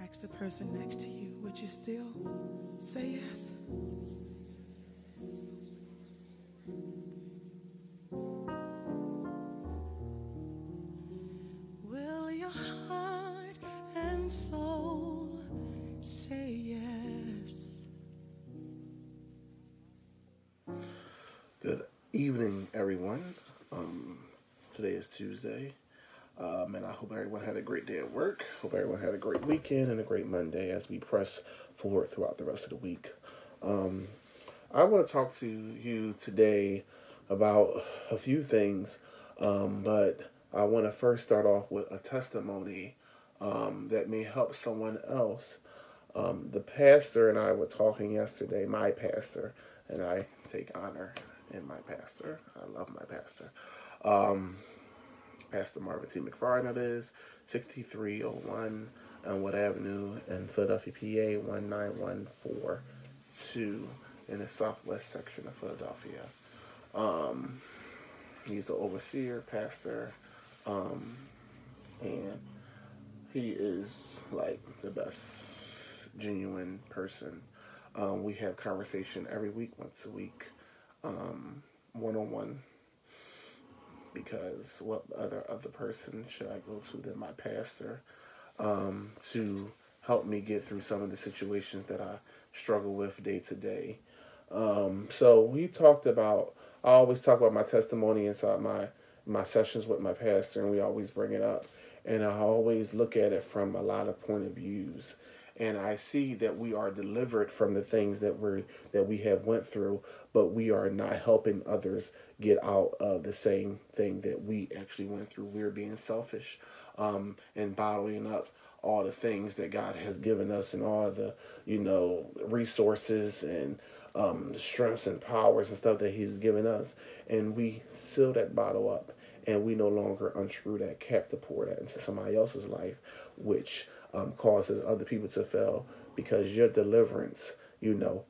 Ask the person next to you, would you still say yes? Will your heart and soul say yes? Good evening, everyone. Today is Tuesday, and I hope everyone had a great day at work. Hope everyone had a great weekend and a great Monday as we press forward throughout the rest of the week. I want to talk to you today about a few things, but I want to first start off with a testimony that may help someone else. The pastor and I were talking yesterday, my pastor, and I take honor in my pastor. I love my pastor. Pastor Marvin T. McFarland, that is, 6301 Elmwood Avenue in Philadelphia, PA, 19142 in the southwest section of Philadelphia. He's the overseer, pastor, and he is like the best genuine person. We have conversation every week, once a week, one-on-one, because what other person should I go to than my pastor to help me get through some of the situations that I struggle with day to day. So we talked about, I always talk about my testimony inside my sessions with my pastor, and we always bring it up. And I always look at it from a lot of point of views. And I see that we are delivered from the things that we have went through, but we are not helping others get out of the same thing that we actually went through. We're being selfish, and bottling up all the things that God has given us and all the, resources and strengths and powers and stuff that He's given us. And we seal that bottle up, and we no longer unscrew that cap to pour that into somebody else's life, which causes other people to fail, because your deliverance,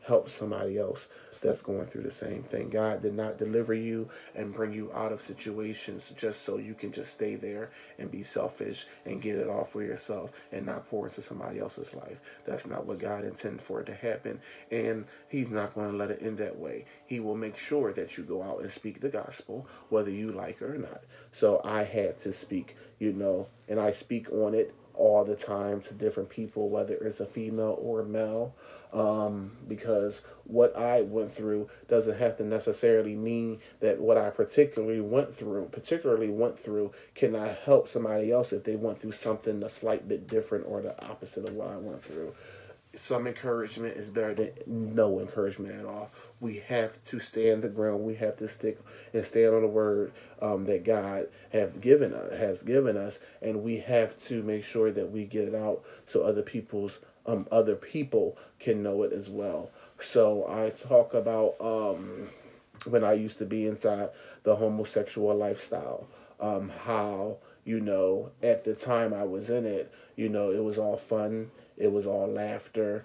helps somebody else that's going through the same thing. God did not deliver you and bring you out of situations just so you can just stay there and be selfish and get it all for yourself and not pour into somebody else's life. That's not what God intended for it to happen, and He's not going to let it end that way. He will make sure that you go out and speak the gospel, whether you like it or not. So I had to speak, and I speak on it all the time to different people, whether it's a female or a male, because what I went through doesn't have to necessarily mean that what I particularly went through cannot help somebody else if they went through something a slight bit different or the opposite of what I went through. Some encouragement is better than no encouragement at all. We have to stand the ground. We have to stick and stand on the word that God has given us, and we have to make sure that we get it out so other people can know it as well. So I talk about when I used to be inside the homosexual lifestyle, how at the time I was in it, it was all fun. It was all laughter.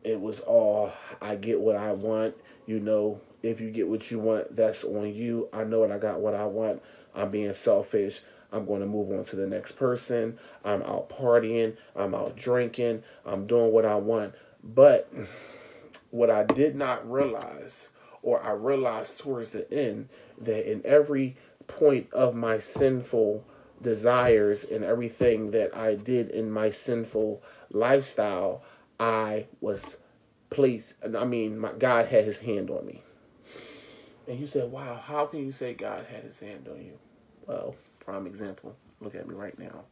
It was all, I get what I want. If you get what you want, that's on you. I know I got what I want. I'm being selfish. I'm going to move on to the next person. I'm out partying. I'm out drinking. I'm doing what I want. But what I did not realize, or I realized towards the end, that in every point of my sinful desires and everything that I did in my sinful lifestyle, I was placed, God had His hand on me. And you said, wow, how can you say God had His hand on you? Well, prime example, look at me right now.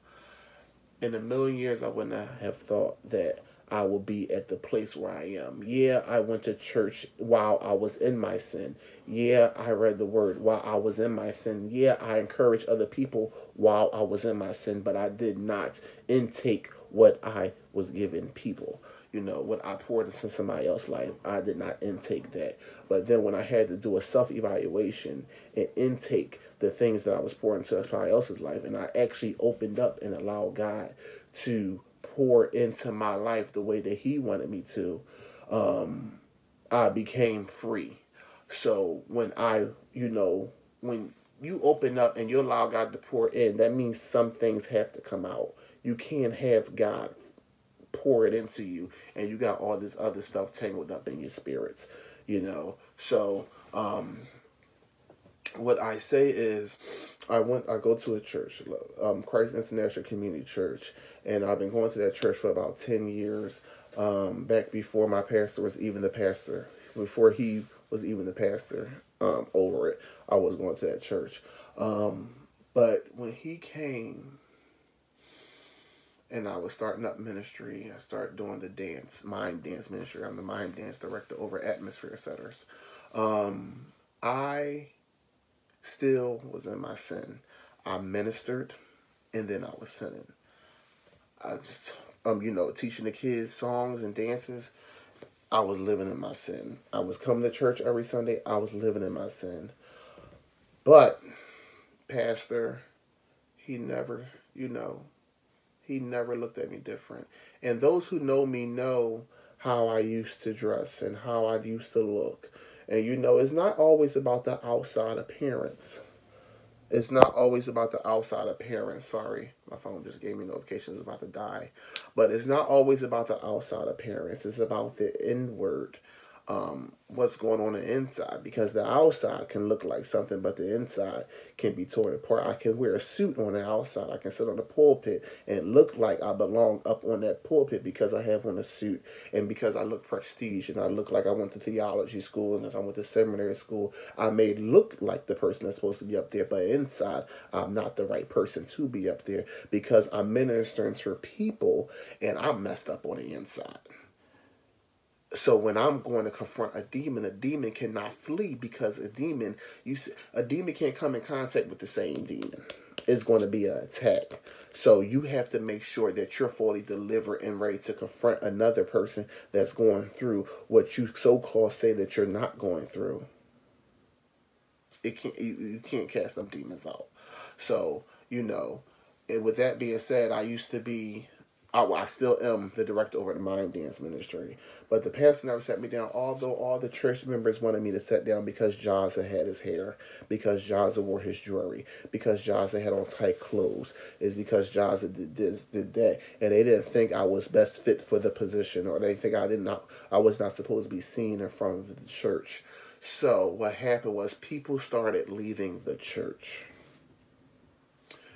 In a million years, I wouldn't have thought that I will be at the place where I am. Yeah, I went to church while I was in my sin. Yeah, I read the word while I was in my sin. Yeah, I encouraged other people while I was in my sin, but I did not intake what I was giving people. What I poured into somebody else's life, I did not intake that. But then when I had to do a self-evaluation and intake the things that I was pouring into somebody else's life, and I actually opened up and allowed God to pour into my life the way that He wanted me to, I became free. So when when you open up and you allow God to pour in, that means some things have to come out. You can't have God pour it into you, and you got all this other stuff tangled up in your spirits, you know. So what I say is, I go to a church, Christ International Community Church, and I've been going to that church for about 10 years. Back before my pastor was even the pastor, before he was even the pastor over it, I was going to that church. But when he came and I was starting up ministry, I started doing the mime dance ministry. I'm the mime dance director over Atmosphere Setters. I still was in my sin. I ministered, and then I was sinning. I just, teaching the kids songs and dances. I was living in my sin. I was coming to church every Sunday. I was living in my sin. But pastor, he never, he never looked at me different. And those who know me know how I used to dress and how I used to look. And it's not always about the outside appearance. It's not always about the outside appearance. Sorry, my phone just gave me notifications about to die. But it's not always about the outside appearance. It's about the inward, what's going on the inside. Because the outside can look like something, but the inside can be torn apart. I can wear a suit on the outside. I can sit on the pulpit and look like I belong up on that pulpit because I have on a suit and because I look prestige and I look like I went to theology school and as I went to seminary school. I may look like the person that's supposed to be up there, but inside I'm not the right person to be up there because I'm ministering to people and I'm messed up on the inside. So when I'm going to confront a demon cannot flee because a demon can't come in contact with the same demon. It's going to be an attack. So you have to make sure that you're fully delivered and ready to confront another person that's going through what you so-called say that you're not going through. You can't cast them demons out. So, and with that being said, I still am the director over the Mime Dance Ministry. But the pastor never sat me down, although all the church members wanted me to sit down because Jaza had his hair, because Jaza wore his jewelry, because Jaza had on tight clothes. It's because Jaza did this, did that. And they didn't think I was best fit for the position, or they think I was not supposed to be seen in front of the church. So what happened was people started leaving the church.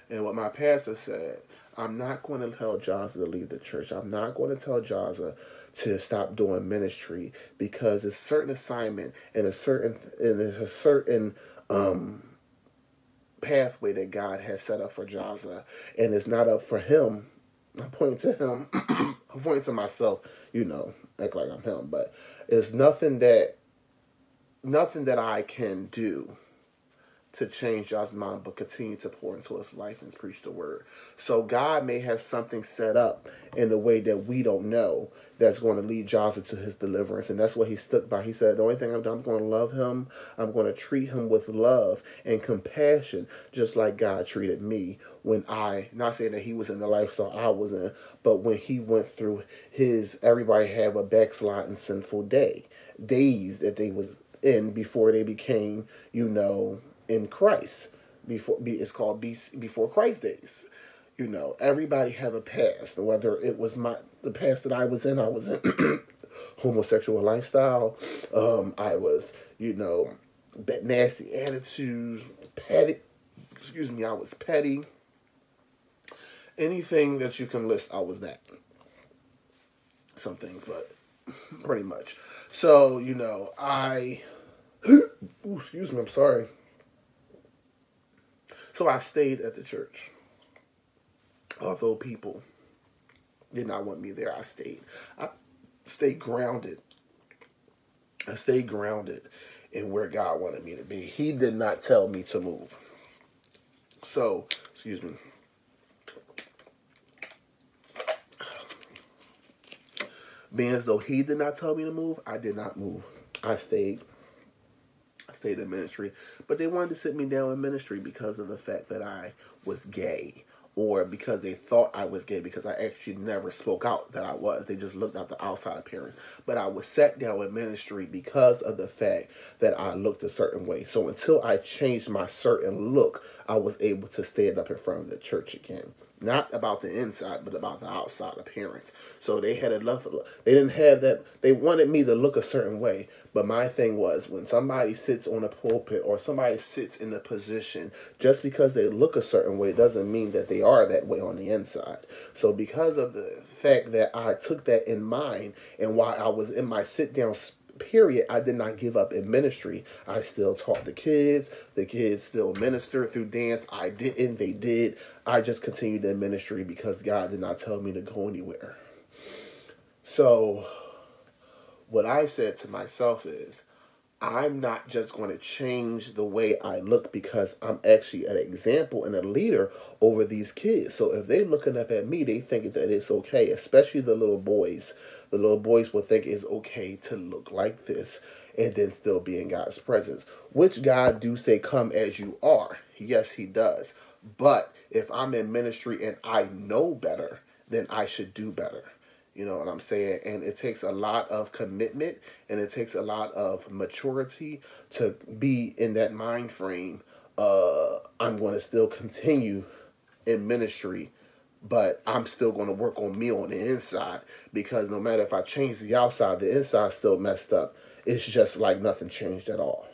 And what my pastor said, I'm not going to tell Jaza to leave the church. I'm not going to tell Jaza to stop doing ministry because it's a certain assignment and there's a certain pathway that God has set up for Jaza, and it's not up for him. I'm pointing to him. I'm pointing to myself. Act like I'm him, but it's nothing that I can do to change Jaza's mind, but continue to pour into his life and preach the word. So God may have something set up in a way that we don't know that's going to lead Jaza to his deliverance. And that's what he stuck by. He said, the only thing I'm going to love him. I'm going to treat him with love and compassion, just like God treated me when not saying that he was in the lifestyle I was in, but when he went through everybody have a backsliding sinful days that they was in before they became, in Christ. It's called before Christ days. Everybody have a past. Whether it was the past that I was in homosexual lifestyle. I was, nasty attitudes, petty. I was petty. Anything that you can list, I was that. Some things, but pretty much. So, excuse me, I'm sorry. So I stayed at the church. Although people did not want me there, I stayed. I stayed grounded. I stayed grounded in where God wanted me to be. He did not tell me to move. So, excuse me. Being as though he did not tell me to move, I did not move. I stayed in ministry, but they wanted to sit me down in ministry because of the fact that I was gay, or because they thought I was gay, because I actually never spoke out that I was. They just looked at the outside appearance. But I was sat down in ministry because of the fact that I looked a certain way. So until I changed my certain look, I was able to stand up in front of the church again. Not about the inside, but about the outside appearance. So they had enough. They didn't have that. They wanted me to look a certain way. But my thing was, when somebody sits on a pulpit or somebody sits in a position, just because they look a certain way doesn't mean that they are that way on the inside. So because of the fact that I took that in mind, and while I was in my sit down period, I did not give up in ministry. I still taught the kids. The kids still minister through dance. I didn't. They did. I just continued in ministry because God did not tell me to go anywhere. So what I said to myself is, I'm not just going to change the way I look because I'm actually an example and a leader over these kids. So if they're looking up at me, they think that it's okay, especially the little boys. The little boys will think it's okay to look like this and then still be in God's presence, which God do say, come as you are. Yes, he does. But if I'm in ministry and I know better, then I should do better. You know what I'm saying? And it takes a lot of commitment and it takes a lot of maturity to be in that mind frame. I'm going to still continue in ministry, but I'm still going to work on me on the inside, because no matter if I change the outside, the inside still messed up. It's just like nothing changed at all.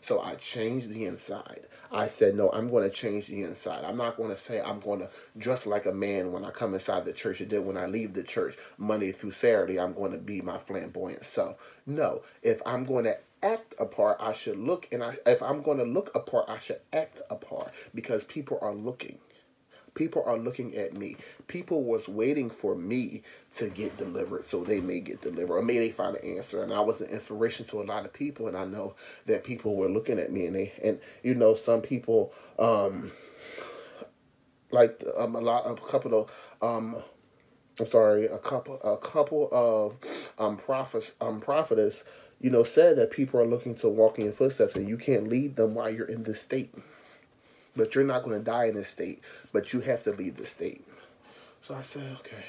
So I changed the inside. I said, no, I'm going to change the inside. I'm not going to say I'm going to dress like a man when I come inside the church, and then when I leave the church Monday through Saturday, I'm going to be my flamboyant self. No, if I'm going to act a part, I should look, and if I'm going to look a part, I should act a part, because people are looking. People are looking at me. People was waiting for me to get delivered so they may get delivered, or may they find an answer. And I was an inspiration to a lot of people, and I know that people were looking at me, and you know, some people like a couple of prophetess, you know, said that people are looking to walk in your footsteps, and you can't lead them while you're in this state. But you're not going to die in this state, but you have to leave the state. So I said, okay,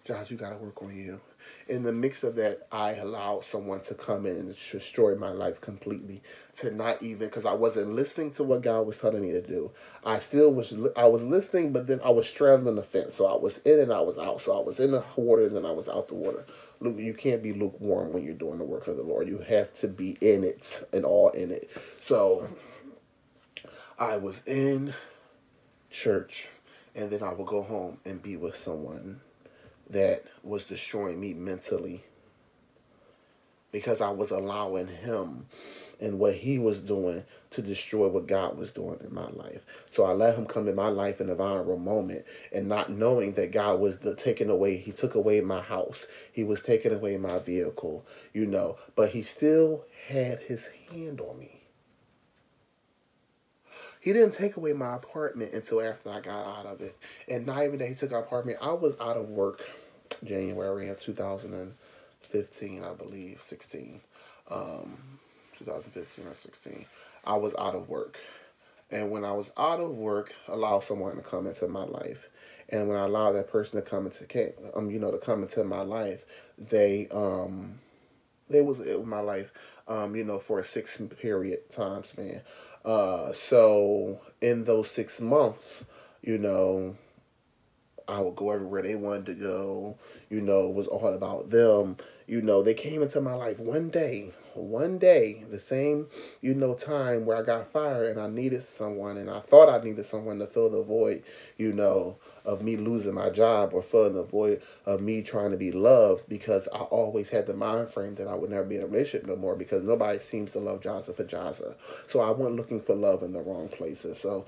Josh, you got to work on you. In the mix of that, I allowed someone to come in and destroy my life completely. To not even, because I wasn't listening to what God was telling me to do. I was listening, but then I was straddling the fence. So I was in and I was out. So I was in the water and then I was out the water. Look, you can't be lukewarm when you're doing the work of the Lord. You have to be in it and all in it. So I was in church, and then I would go home and be with someone that was destroying me mentally, because I was allowing him and what he was doing to destroy what God was doing in my life. So I let him come in my life in a vulnerable moment, and not knowing that God was taking away. He took away my house. He was taking away my vehicle, you know, but he still had his hand on me. He didn't take away my apartment until after I got out of it. And not even that he took our apartment. I was out of work January of 2015, I believe, 16. 2015 or 16. I was out of work. And when I was out of work, I allowed someone to come into my life. And when I allowed that person to come into my life, they was in my life, for a 6-period time span. So in those 6 months, I would go everywhere they wanted to go. It was all about them. They came into my life one day, the same, time where I got fired and I needed someone, and I thought I needed someone to fill the void, of me losing my job, or filling the void of me trying to be loved, because I always had the mind frame that I would never be in a relationship no more, because nobody seems to love Joseph for Joseph. So I went looking for love in the wrong places. So,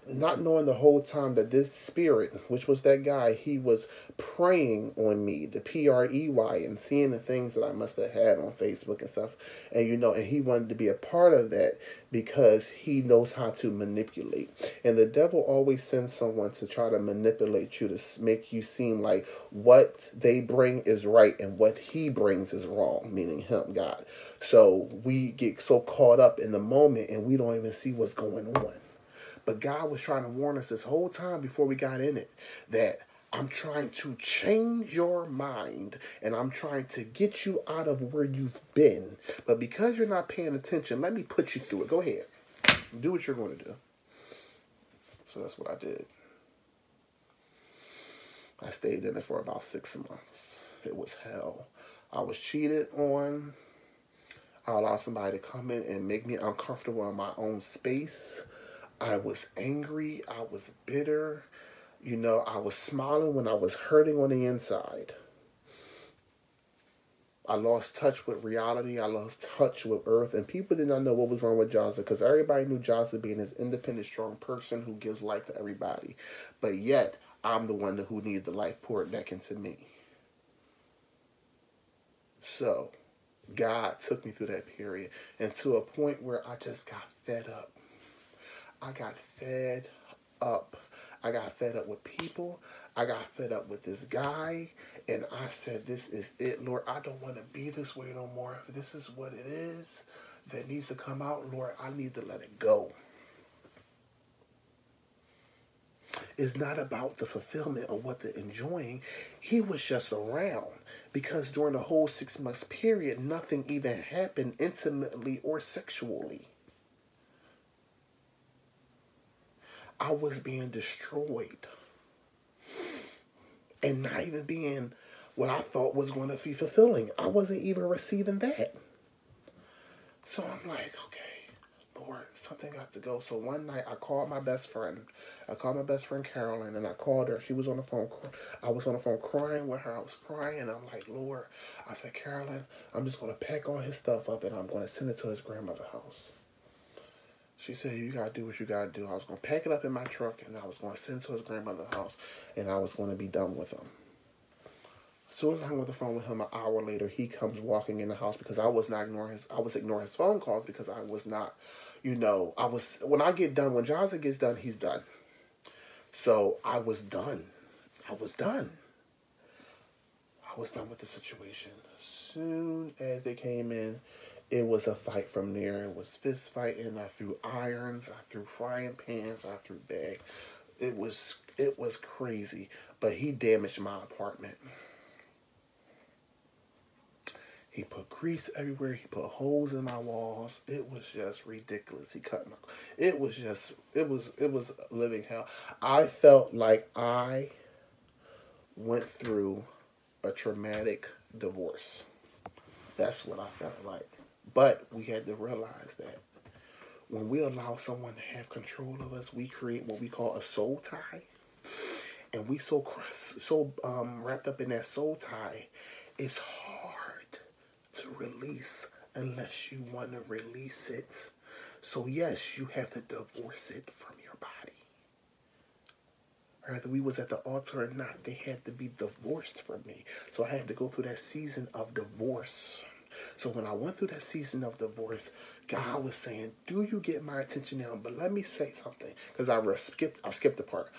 not knowing the whole time that this spirit, which was that guy, he was preying on me, the PREY, and seeing the things that I must have had on Facebook and stuff. And, and he wanted to be a part of that because he knows how to manipulate. And the devil always sends someone to try to manipulate you, to make you seem like what they bring is right and what he brings is wrong, meaning him, God. So we get so caught up in the moment and we don't even see what's going on. But God was trying to warn us this whole time before we got in it, that I'm trying to change your mind, and I'm trying to get you out of where you've been. But because you're not paying attention, let me put you through it. Go ahead. Do what you're going to do. So that's what I did. I stayed in it for about 6 months. It was hell. I was cheated on. I allowed somebody to come in and make me uncomfortable in my own space. I was angry. I was bitter. You know, I was smiling when I was hurting on the inside. I lost touch with reality. I lost touch with earth. And people did not know what was wrong with Johnson because everybody knew Johnson being this independent, strong person who gives life to everybody. But yet, I'm the one who needed the life poured back into me. So, God took me through that period and to a point where I just got fed up. I got fed up. I got fed up with people. I got fed up with this guy. And I said, this is it, Lord. I don't want to be this way no more. If this is what it is that needs to come out, Lord, I need to let it go. It's not about the fulfillment of what they're enjoying. He was just around because during the whole 6 months period, nothing even happened intimately or sexually. I was being destroyed and not even being what I thought was going to be fulfilling. I wasn't even receiving that. So I'm like, okay, Lord, something got to go. So one night I called my best friend. I called my best friend Carolyn, and I called her. She was on the phone. I was on the phone crying with her. I was crying, and I'm like, Lord, I said, Carolyn, I'm just going to pack all his stuff up, and I'm going to send it to his grandmother's house. She said, you got to do what you got to do. I was going to pack it up in my truck, and I was going to send it to his grandmother's house, and I was going to be done with him. As soon as I hung up the phone with him, an hour later, he comes walking in the house because I was ignoring his phone calls because I was not, when I get done, when Johnson gets done, he's done. So I was done. I was done. I was done with the situation. As soon as they came in, it was a fight from there. It was fist fighting. I threw irons. I threw frying pans. I threw bags. It was crazy. But he damaged my apartment. He put grease everywhere. He put holes in my walls. It was just ridiculous. He cut my... It was living hell. I felt like I went through a traumatic divorce. That's what I felt like. But we had to realize that when we allow someone to have control of us, we create what we call a soul tie. And we so wrapped up in that soul tie, it's hard to release unless you want to release it. So yes, you have to divorce it from your body. Whether we was at the altar or not, they had to be divorced from me. So I had to go through that season of divorce. So when I went through that season of divorce, God was saying, do you get my attention now? But let me say something, because I skipped the part.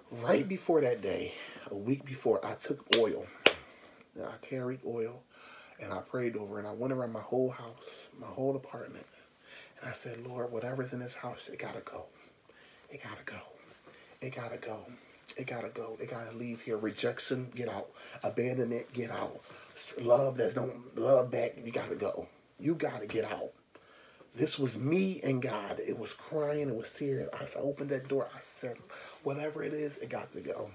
Right before that day, a week before, I took oil. And I carried oil, and I prayed over, and I went around my whole house, my whole apartment. And I said, Lord, whatever's in this house, it got to go. It got to go. It got to go. It got to go. It got to leave here. Rejection, get out. Abandonment, get out. Love that don't love back, you got to go. You got to get out. This was me and God. It was crying. It was tears. I opened that door. I said, whatever it is, it got to go.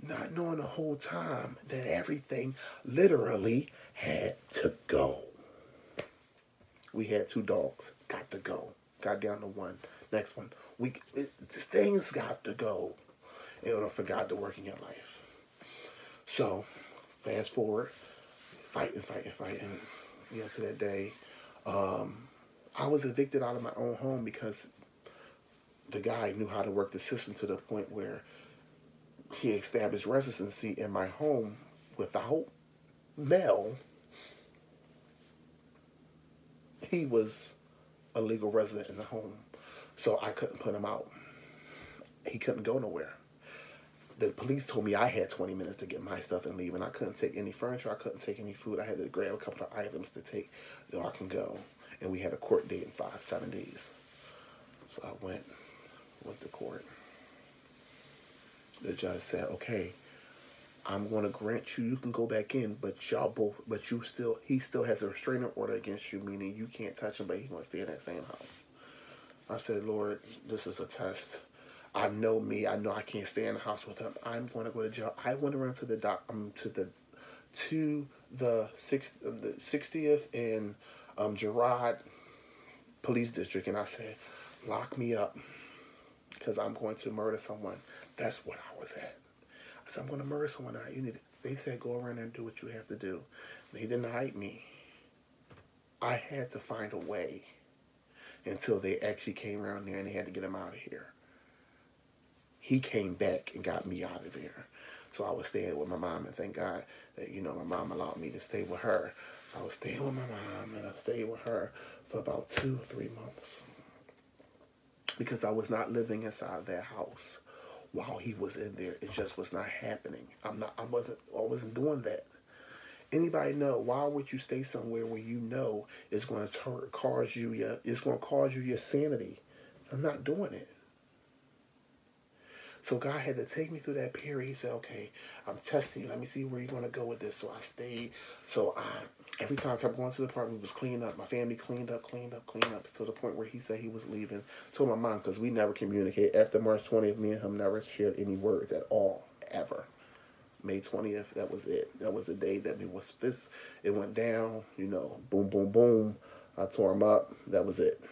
Not knowing the whole time that everything literally had to go. We had 2 dogs. Got to go. Got down to 1. Next one. Things got to go in order for God to work in your life. So, fast forward. Fighting. Yeah, to that day. I was evicted out of my own home because the guy knew how to work the system to the point where he established residency in my home without mail. He was a legal resident in the home, so I couldn't put him out. He couldn't go nowhere. The police told me I had 20 minutes to get my stuff and leave, and I couldn't take any furniture. I couldn't take any food. I had to grab a couple of items to take so I can go. And we had a court date in 7 days. So I went to court. The judge said, okay, I'm going to grant you can go back in, but he still has a restraining order against you, meaning you can't touch him, but he's going to stay in that same house. I said, Lord, this is a test. I know me. I know I can't stay in the house with him. I'm going to go to jail. I went around to the the 60th and Girard Police District, and I said, lock me up because I'm going to murder someone. That's what I was at. I said, I'm going to murder someone. You need. They said, go around there and do what you have to do. They denied me. I had to find a way until they actually came around there and they had to get him out of here. He came back and got me out of there. So I was staying with my mom, and thank God that, my mom allowed me to stay with her. So I was staying with my mom, and I stayed with her for about 2 or 3 months. Because I was not living inside that house while he was in there. It just was not happening. I wasn't doing that. Anybody know, why would you stay somewhere where you know it's going to cause you your sanity? I'm not doing it. So God had to take me through that period. He said, okay, I'm testing you. Let me see where you're going to go with this. So I stayed. So every time I kept going to the apartment, we was cleaning up. My family cleaned up to the point where he said he was leaving. Told my mom, because we never communicated. After March 20th, me and him never shared any words at all, ever. May 20th, that was it. That was the day that it went down, boom, boom, boom. I tore him up. That was it.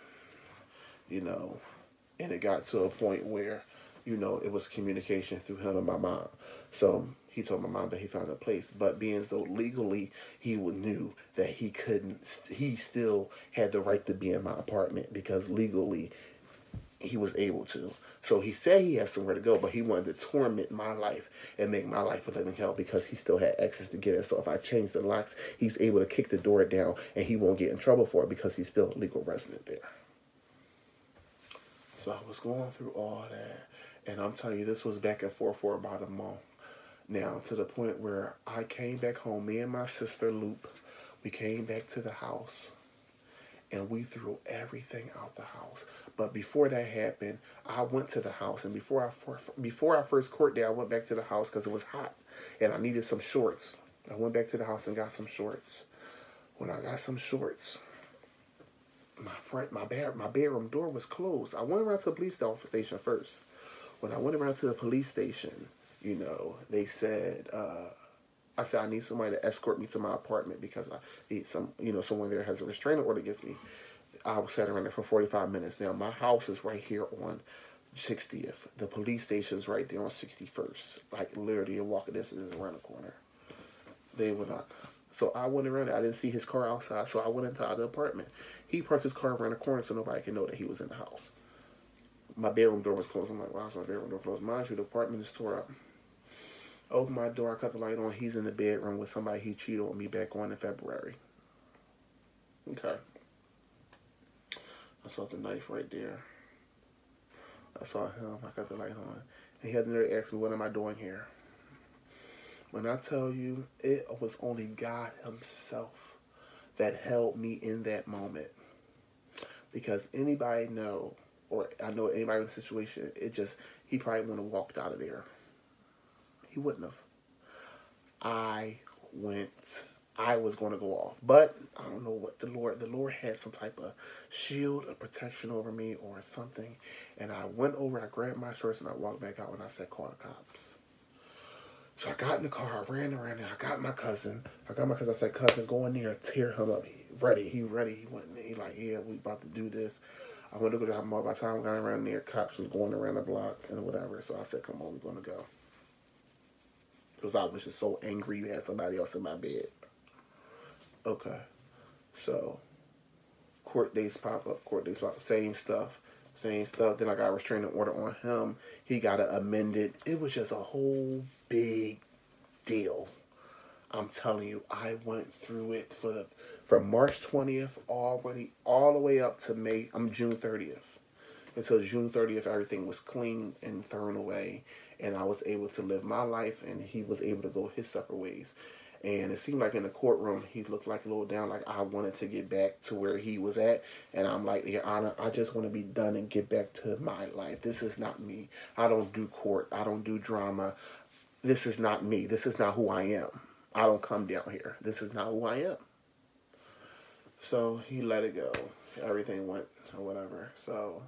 And it got to a point where, it was communication through him and my mom. So he told my mom that he found a place. But being as though legally he knew that he still had the right to be in my apartment because legally he was able to. So he said he had somewhere to go, but he wanted to torment my life and make my life a living hell because he still had access to get in. So if I change the locks, he's able to kick the door down and he won't get in trouble for it because he's still a legal resident there. So I was going through all that. And I'm telling you, this was back and forth for about a month. Now, to the point where I came back home, me and my sister, Loop, we came back to the house. And we threw everything out the house. But before that happened, I went to the house. And before our first court day, I went back to the house because it was hot. And I needed some shorts. I went back to the house and got some shorts. When I got some shorts, my bedroom door was closed. I went around to the police station first. When I went around to the police station, they said, I said, I need somebody to escort me to my apartment because I need someone there has a restraining order against me. I was sat around there for 45 minutes. Now, my house is right here on 60th. The police station is right there on 61st. Like, literally, a walking distance around the corner. They would not. So I went around there. I didn't see his car outside, so I went into the apartment. He parked his car around the corner so nobody could know that he was in the house. My bedroom door was closed. I'm like, why is my bedroom door closed? Mind you, the apartment is tore up. I opened my door. I cut the light on. He's in the bedroom with somebody he cheated on me back on in February. Okay. I saw the knife right there. I saw him. I cut the light on. And he had to ask me, what am I doing here? When I tell you, it was only God himself that held me in that moment. Because anybody know, or I know anybody in the situation, he probably wouldn't have walked out of there. He wouldn't have. I was going to go off. But I don't know what the Lord had some type of shield of protection over me or something. And I went over, I grabbed my shorts and I walked back out and I said, call the cops. So I got in the car, I ran around there, I got my cousin. I said, cousin, go in there and tear him up. He ready. He went in there. He like, yeah, we about to do this. I went to go drop him off. By the time I got around there, cops was going around the block and whatever. So I said, come on, we're going to go. Because I was just so angry you had somebody else in my bed. Okay. So, court dates pop up. Same stuff. Then I got a restraining order on him. He got it amended. It was just a whole big deal. I'm telling you, I went through it from March 20th all the way up to June 30th. Until June 30th, everything was clean and thrown away. And I was able to live my life, and he was able to go his separate ways. And it seemed like in the courtroom, he looked like a little down, like I wanted to get back to where he was at. And I'm like, Your Honor, I just want to be done and get back to my life. This is not me. I don't do court. I don't do drama. This is not me. This is not who I am. I don't come down here. This is not who I am. So he let it go. Everything went or whatever. So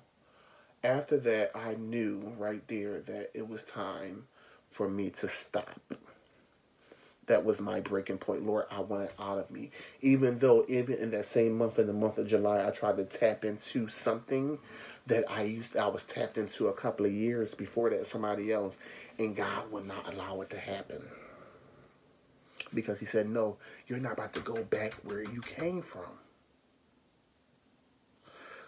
After that, I knew right there that it was time for me to stop. That was my breaking point. Lord, I want it out of me. Even though, even in that same month, in the month of July, I tried to tap into something that I was tapped into a couple of years before that, somebody else, and God would not allow it to happen. Because he said, no, you're not about to go back where you came from.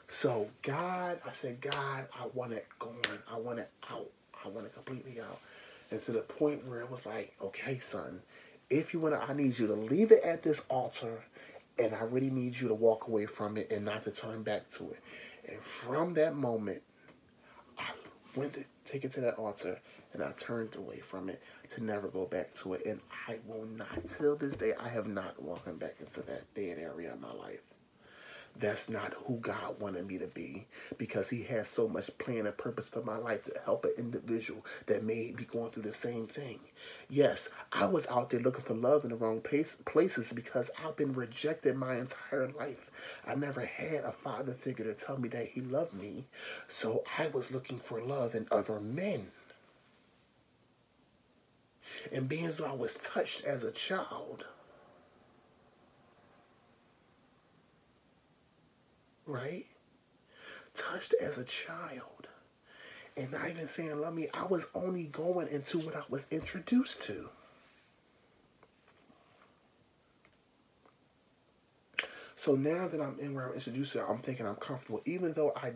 So God, I said, God, I want it gone. I want it out. I want it completely out. And to the point where it was like, okay, son, if you want to, I need you to leave it at this altar, and I really need you to walk away from it and not to turn back to it. And from that moment, I went to take it to that altar, and I turned away from it to never go back to it. And I will not, till this day, I have not walked back into that dead area of my life. That's not who God wanted me to be, because he has so much plan and purpose for my life to help an individual that may be going through the same thing. Yes, I was out there looking for love in the wrong places because I've been rejected my entire life. I never had a father figure to tell me that he loved me, so I was looking for love in other men. And being as though I was touched as a child, right? Touched as a child. And not even saying love me, I was only going into what I was introduced to. So now that I'm in where I'm introduced to, I'm thinking I'm comfortable, even though I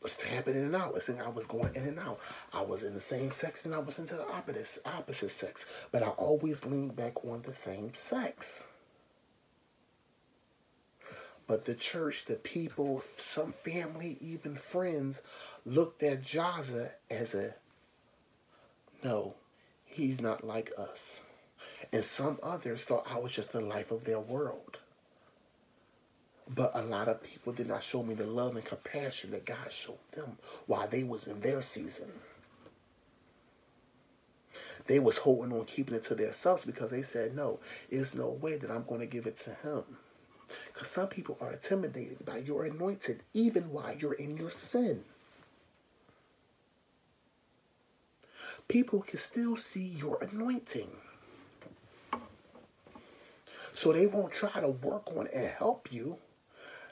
was tapping in and out. Listen, I was going in and out. I was in the same sex and I was into the opposite sex. But I always leaned back on the same sex. But the church, the people, some family, even friends, looked at Jaza as no, he's not like us. And some others thought I was just the life of their world. But a lot of people did not show me the love and compassion that God showed them while they was in their season. They was holding on, keeping it to themselves because they said, no, there's no way that I'm going to give it to him. Because some people are intimidated by your anointing even while you're in your sin. People can still see your anointing. So they won't try to work on and help you.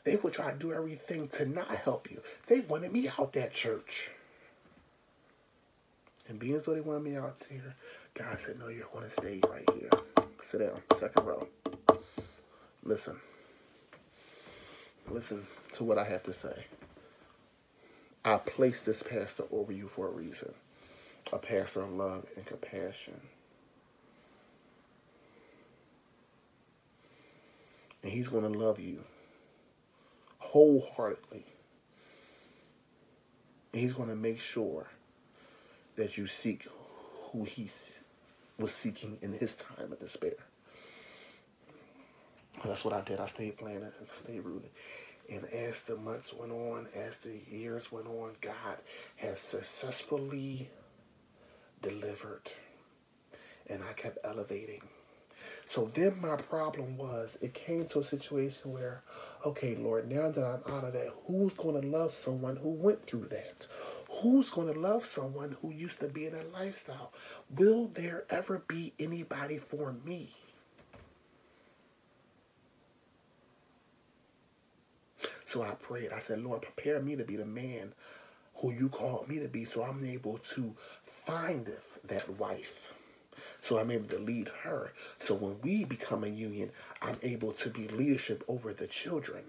They will try to do everything to not help you. They wanted me out that church. And being as though they wanted me out there, God said, no, you're going to stay right here. Sit down, second row. Listen. Listen to what I have to say. I placed this pastor over you for a reason. A pastor of love and compassion. And he's going to love you wholeheartedly. And he's going to make sure that you seek who he was seeking in his time of despair. That's what I did. I stayed planted and stayed rooted. And as the months went on, as the years went on, God has successfully delivered. And I kept elevating. So then my problem was, it came to a situation where, okay, Lord, now that I'm out of that, who's going to love someone who went through that? Who's going to love someone who used to be in that lifestyle? Will there ever be anybody for me? So I prayed. I said, Lord, prepare me to be the man who you called me to be, so I'm able to find that wife. So I'm able to lead her. So when we become a union, I'm able to be leadership over the children.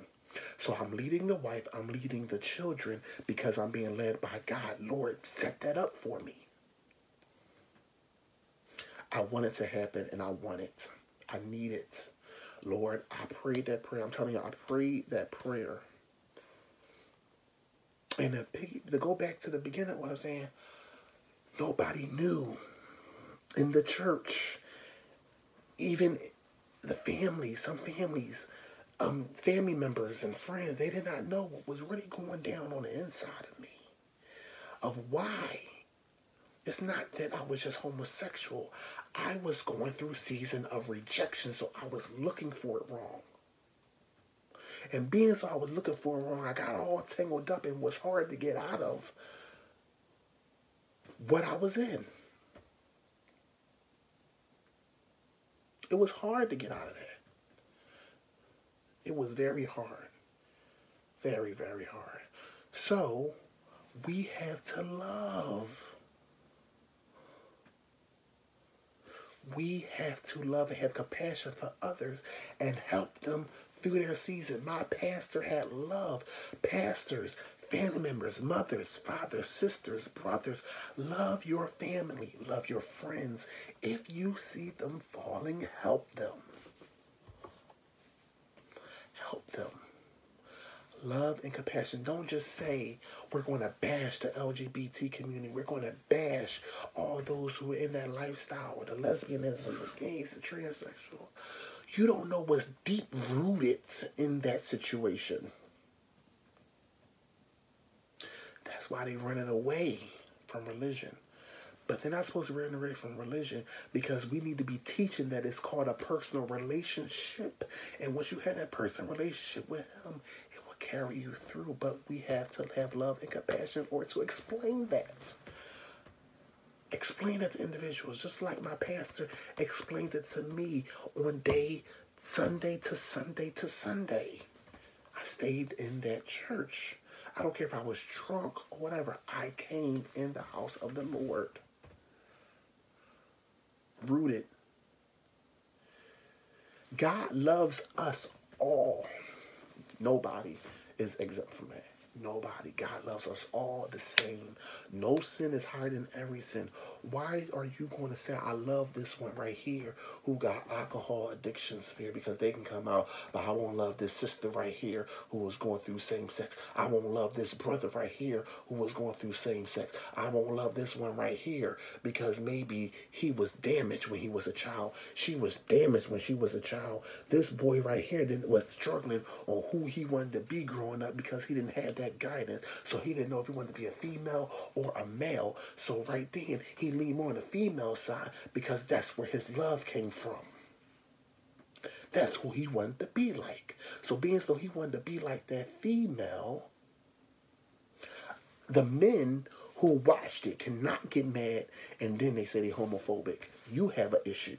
So I'm leading the wife, I'm leading the children because I'm being led by God. Lord, set that up for me. I want it to happen, and I want it. I need it. Lord, I prayed that prayer. I'm telling you, I prayed that prayer. And to go back to the beginning, what I'm saying, nobody knew in the church, even the families, some families, family members and friends, they did not know what was really going down on the inside of me, of why. It's not that I was just homosexual. I was going through a season of rejection, so I was looking for it wrong. And being so I was looking for it wrong, I got all tangled up and was hard to get out of what I was in. It was hard to get out of that. It was very hard. Very, very hard. So, we have to love. We have to love and have compassion for others and help them through their season. My pastor had love. Pastors, family members, mothers, fathers, sisters, brothers, love your family, love your friends. If you see them falling, help them. Help them. Love and compassion. Don't just say we're going to bash the LGBT community. We're going to bash all those who are in that lifestyle, the lesbianism, the gays, the transsexual. You don't know what's deep rooted in that situation. That's why they're running away from religion. But they're not supposed to run away from religion because we need to be teaching that it's called a personal relationship. And once you have that personal relationship with him, it will carry you through. But we have to have love and compassion or to explain that. Explain it to individuals, just like my pastor explained it to me on Sunday to Sunday to Sunday. I stayed in that church. I don't care if I was drunk or whatever. I came in the house of the Lord. Rooted. God loves us all. Nobody is exempt from that. Nobody. God loves us all the same. No sin is higher than every sin. Why are you going to say, I love this one right here who got alcohol addiction spirit because they can come out, but I won't love this sister right here who was going through same sex. I won't love this brother right here who was going through same sex. I won't love this one right here because maybe he was damaged when he was a child. She was damaged when she was a child. This boy right here was struggling on who he wanted to be growing up because he didn't have that guidance. So he didn't know if he wanted to be a female or a male. So right then, he leaned more on the female side because that's where his love came from. That's who he wanted to be like. So being so he wanted to be like that female, the men who watched it cannot get mad and then they say they're homophobic. You have an issue.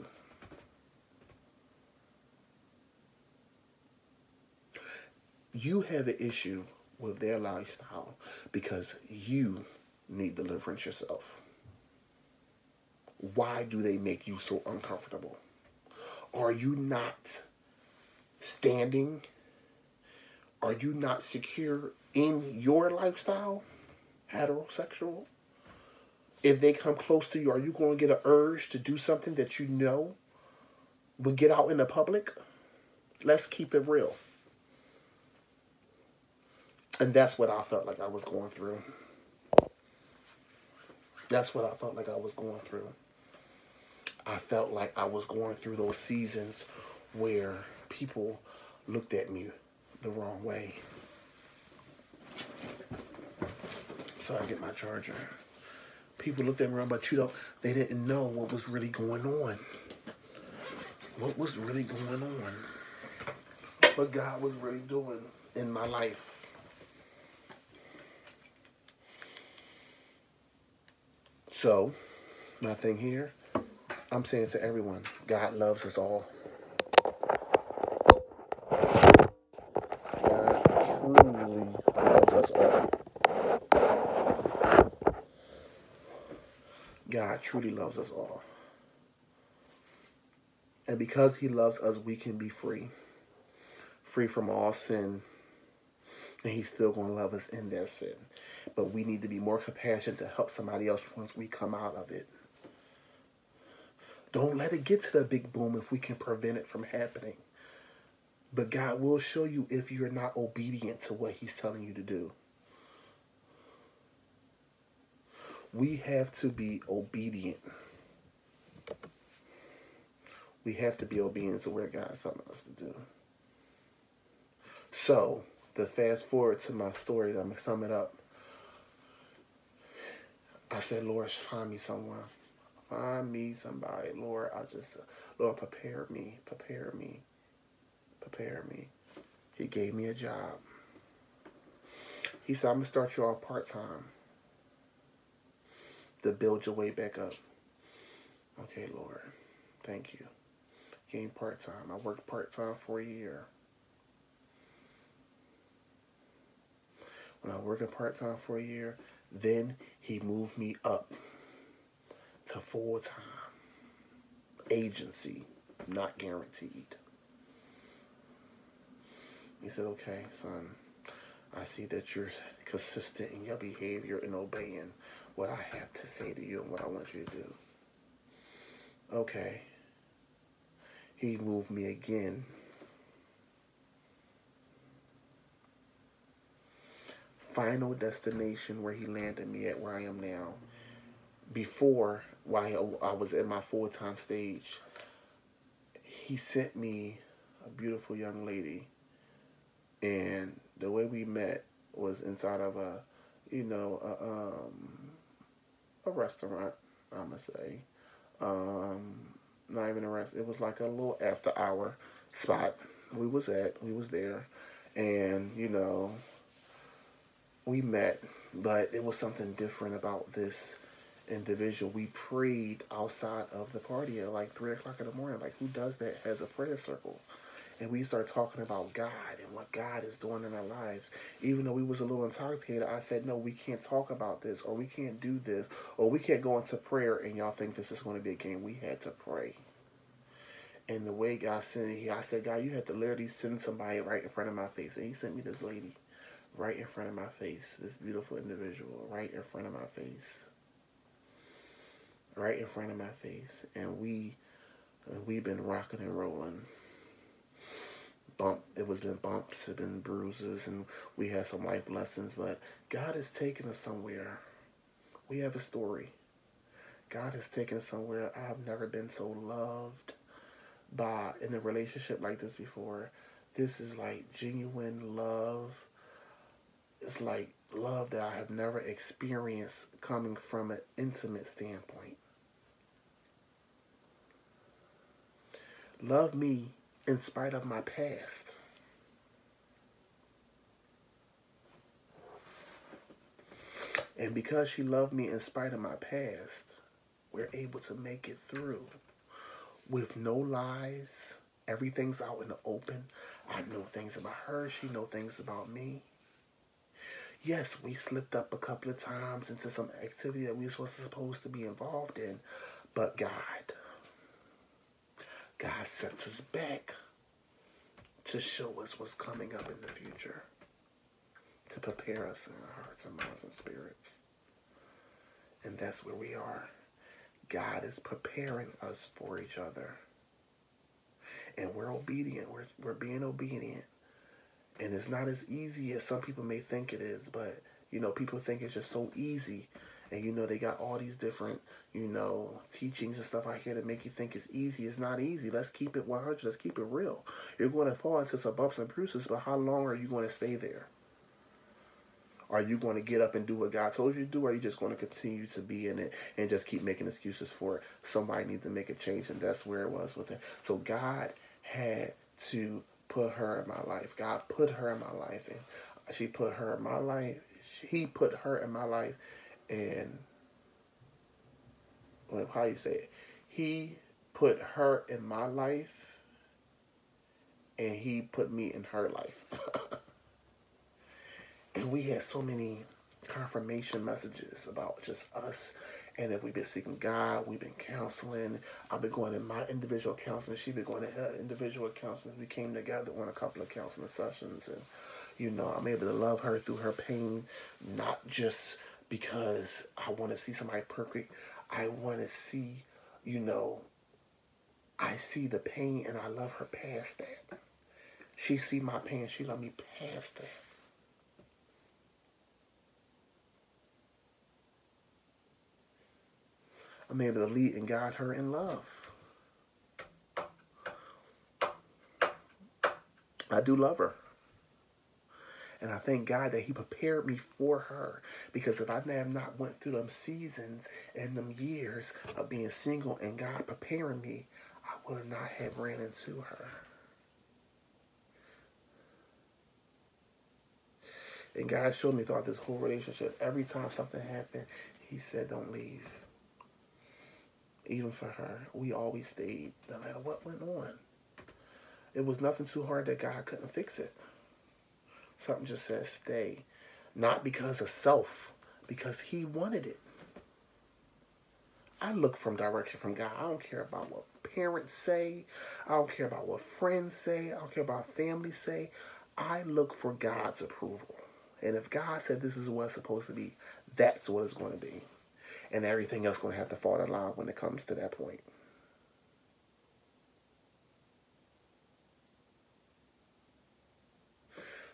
You have an issue with their lifestyle because you need deliverance yourself. Why do they make you so uncomfortable? Are you not standing? Are you not secure in your lifestyle? Heterosexual? If they come close to you, are you going to get an urge to do something that you know will get out in the public? Let's keep it real. And that's what I felt like I was going through. That's what I felt like I was going through. I felt like I was going through those seasons where people looked at me the wrong way. So I get my charger. People looked at me wrong, but they didn't know what was really going on. What was really going on. What God was really doing in my life. So, my thing here, I'm saying to everyone, God loves us all. God truly loves us all. God truly loves us all. And because he loves us, we can be free. Free from all sin. And he's still going to love us in that sin. But we need to be more compassionate to help somebody else once we come out of it. Don't let it get to the big boom if we can prevent it from happening. But God will show you if you're not obedient to what he's telling you to do. We have to be obedient. We have to be obedient to where God's telling us to do. So, to fast forward to my story, I'm going to sum it up. I said, Lord, find me someone. Find me somebody. Lord, Lord, prepare me. Prepare me. Prepare me. He gave me a job. He said, I'm going to start you off part-time to build your way back up. Okay, Lord. Thank you. Came part-time. I worked part-time for a year. When I worked part-time for a year, then he moved me up to full-time. Agency, not guaranteed. He said, okay, son, I see that you're consistent in your behavior and obeying what I have to say to you and what I want you to do. Okay. He moved me again. Final destination where he landed me at where I am now. Before, while I was in my full-time stage, he sent me a beautiful young lady. And the way we met was inside of a restaurant, I'm going to say. Not even a restaurant. It was like a little after-hour spot we was there. And, we met, but it was something different about this individual. We prayed outside of the party at like 3 o'clock in the morning. Like, who does that, has a prayer circle? And we started talking about God and what God is doing in our lives. Even though we was a little intoxicated, I said, no, we can't talk about this, or we can't do this, or we can't go into prayer and y'all think this is going to be a game. We had to pray. And the way God sent it, I said, God, you had to literally send somebody right in front of my face. And he sent me this lady right in front of my face, this beautiful individual right in front of my face. Right in front of my face. And we've been rocking and rolling. It was been bumps, it been bruises, and we had some life lessons, but God has taken us somewhere. We have a story. God has taken us somewhere. I have never been so loved in a relationship like this before. This is like genuine love. It's like love that I have never experienced coming from an intimate standpoint. Love me in spite of my past. And because she loved me in spite of my past, we're able to make it through with no lies. Everything's out in the open. I know things about her. She knows things about me. Yes, we slipped up a couple of times into some activity that we were supposed to be involved in. But God sets us back to show us what's coming up in the future, to prepare us in our hearts and minds and spirits. And that's where we are. God is preparing us for each other. And we're obedient. We're being obedient. And it's not as easy as some people may think it is, but, people think it's just so easy. And, they got all these different, teachings and stuff out here to make you think it's easy. It's not easy. Let's keep it 100. Let's keep it real. You're going to fall into some bumps and bruises, but how long are you going to stay there? Are you going to get up and do what God told you to do, or are you just going to continue to be in it and just keep making excuses for it? Somebody needs to make a change, and that's where it was with it. So God had to put her in my life. God put her in my life, and she put her in my life. He put her in my life, and how you say it? He put her in my life, and he put me in her life. And we had so many confirmation messages about just us. And if we've been seeking God, we've been counseling. I've been going to my individual counseling. She's been going to her individual counseling. We came together on a couple of counseling sessions. And, I'm able to love her through her pain, not just because I want to see somebody perfect. I want to see, I see the pain and I love her past that. She see my pain. She love me past that. I'm able to lead and guide her in love. I do love her. And I thank God that he prepared me for her. Because if I have not went through them seasons and them years of being single and God preparing me, I would not have ran into her. And God showed me throughout this whole relationship, every time something happened, he said, don't leave. Even for her, we always stayed no matter what went on. It was nothing too hard that God couldn't fix it. Something just said stay. Not because of self, because he wanted it. I look from direction from God. I don't care about what parents say. I don't care about what friends say. I don't care about family say. I look for God's approval. And if God said this is what it's supposed to be, that's what it's going to be. And everything else is going to have to fall in line when it comes to that point.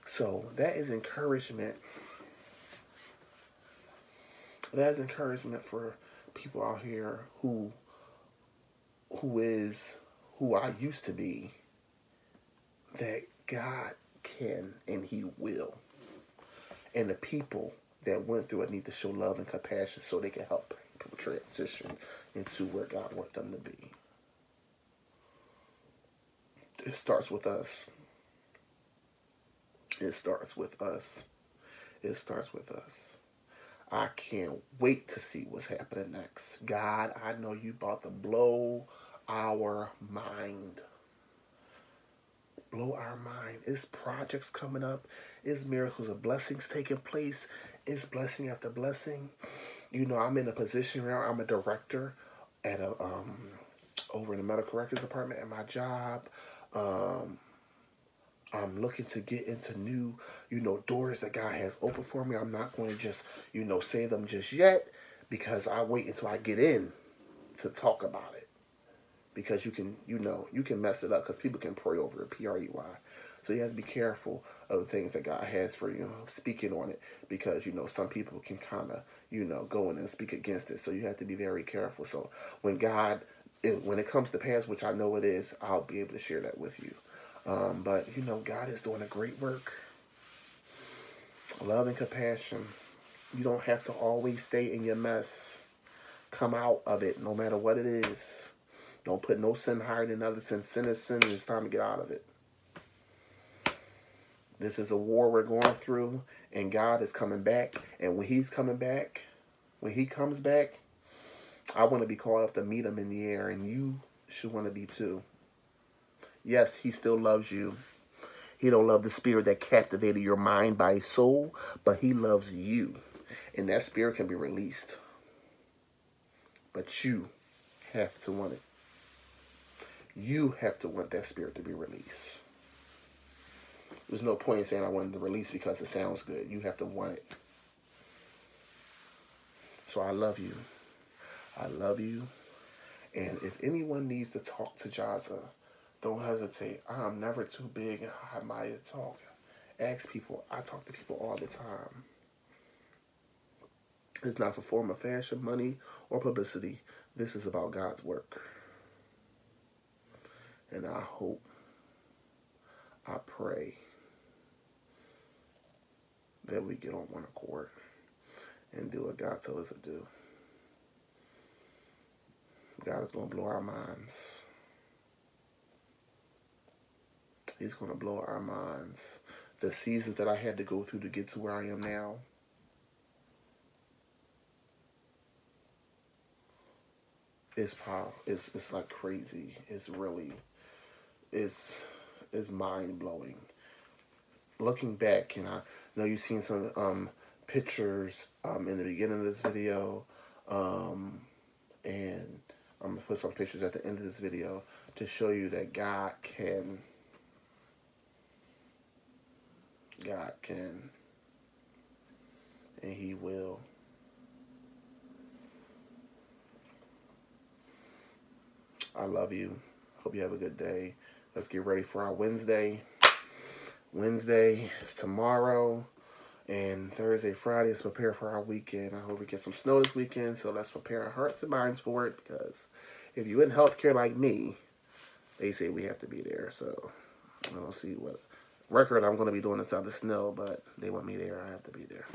So that is encouragement. That is encouragement for people out here who I used to be, that God can and he will. And the people that went through it need to show love and compassion so they can help people transition into where God wants them to be. It starts with us. It starts with us. It starts with us. I can't wait to see what's happening next. God, I know you about to blow our mind. Blow our mind. It's projects coming up. It's miracles and blessings taking place. It's blessing after blessing. You know, I'm in a position where I'm a director at a over in the medical records department at my job. I'm looking to get into new, doors that God has opened for me. I'm not going to just, say them just yet, because I wait until I get in to talk about it. Because you can mess it up, because people can pray over it, P-R-E-Y. So you have to be careful of the things that God has for you, speaking on it, because, some people can kind of, go in and speak against it. So you have to be very careful. So when it comes to pass, which I know it is, I'll be able to share that with you. But, God is doing a great work. Love and compassion. You don't have to always stay in your mess. Come out of it, no matter what it is. Don't put no sin higher than other sin. Sin is sin, and it's time to get out of it. This is a war we're going through, and God is coming back. And when he comes back, I want to be called up to meet him in the air, and you should want to be too. Yes, he still loves you. He don't love the spirit that captivated your mind, body, soul, but he loves you. And that spirit can be released. But you have to want it. You have to want that spirit to be released. There's no point in saying I wanted to release because it sounds good. You have to want it. So I love you. I love you. And if anyone needs to talk to Jaza, don't hesitate. I'm never too big and high-minded to talk. Ask people. I talk to people all the time. It's not for form of fashion, money, or publicity. This is about God's work. And I hope, I pray that we get on one accord and do what God told us to do. God is going to blow our minds. He's going to blow our minds. The seasons that I had to go through to get to where I am now, it's powerful. It's like crazy. It's really, it's mind-blowing. Looking back, and I know you've seen some pictures in the beginning of this video, and I'm going to put some pictures at the end of this video to show you that God can, and he will. I love you. Hope you have a good day. Let's get ready for our Wednesday. Wednesday is tomorrow. And Thursday, Friday is prepare for our weekend. I hope we get some snow this weekend. So let's prepare our hearts and minds for it. Because if you're in healthcare like me, they say we have to be there. So I don't see what record I'm going to be doing inside the snow. But they want me there. I have to be there.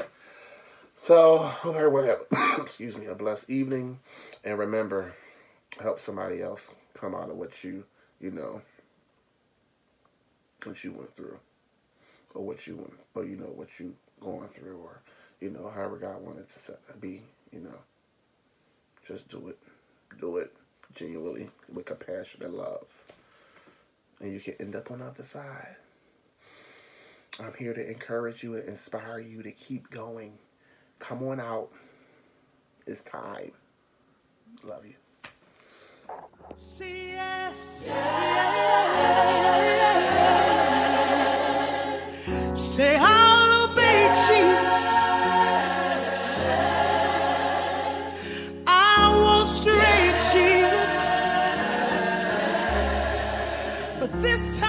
So hope everyone have, excuse me, a blessed evening. And remember, help somebody else come out of what what you went through, or what you want, or what you going through, or, you know, however God wanted it to be, you know, just do it. Do it genuinely with compassion and love. And you can end up on the other side. I'm here to encourage you and inspire you to keep going. Come on out. It's time. Love you. Say yes. Say I'll obey Jesus. I won't stray, Jesus. But this time